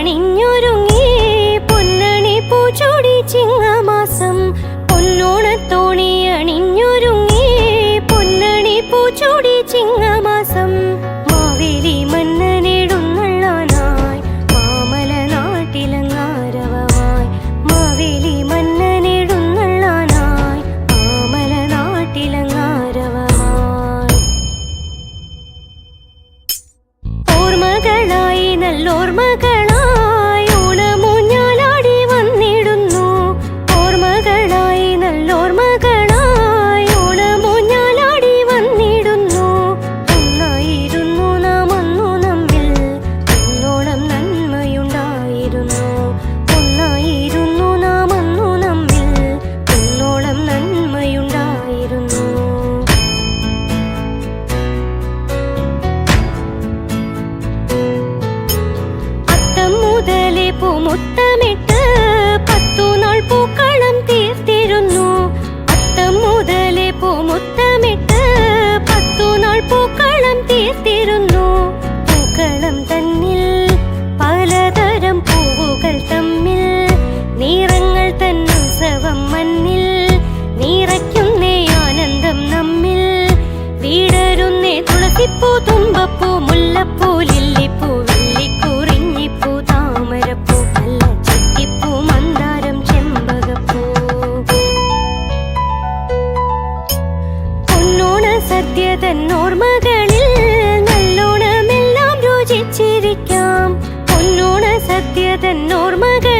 അണിഞ്ഞൊരുങ്ങി പൊന്നണി പൂച്ചൂടി ചിങ്ങമാസം പൊന്നോണത്തോണി അണിഞ്ഞൊരുങ്ങി പൊന്നണി പൂച്ചൂടി ചിങ്ങമാസം മാവേലി മന്നനെടുന്നള്ളാനായി മാമല നാട്ടിലങ്ങാരവമായി മാവേലി മന്നനെടുന്നള്ളാനായി മാമല നാട്ടിലങ്ങാരവമായി ഓർമ്മകളായി നല്ലോർമ്മകളായി ഓണമൂഞ്ഞാലാടി വന്നിടുന്നു ഓർമ്മകളായി നല്ലോർമ്മകളായി ഓണമൂഞ്ഞാലാടി വന്നിടുന്നു ഒന്നായിരുന്നു നാം അന്നു നമ്മിൽ ഒന്നോളം നന്മയുണ്ടായിരുന്നു ഒന്നായിരുന്നു നാം അന്നു നമ്മിൽ ഒന്നോളം നന്മയുണ്ടായിരുന്നു മുതലേ പൂമുത്തമിട്ട് 10 നാൾ പൂക്കളം തീർത്തിരുന്നു അത്തം മുതലേ പൂമുത്തമിട്ട് 10 നാൾ പൂക്കളം തീർത്തിരുന്നു പൂക്കളം തന്നിൽ പലതരം പൂവുകൾ തമ്മിൽ നിറങ്ങൾ തന്നുത്സവം മണ്ണിൽ നിറയ്ക്കുന്നേ ആനന്ദം നമ്മിൽ വീടരുന്നേ തുളസിപ്പൂ തുമ്പപ്പൂ മുല്ലപ്പൂ ലില്ലിപ്പൂ വെള്ളിക്കുറിഞ്ഞിപ്പൂ താമരപ്പൂ അല്ല ചട്ടിപ്പൂ മന്ദാരം ചെമ്പകപ്പൂ പൊന്നോണ സദ്യ തന്നോർമ്മകളിൽ നല്ലോണമെല്ലാം രുചിച്ചിരിക്കാം പൊന്നോണ സദ്യ തന്നോർമ്മകൾ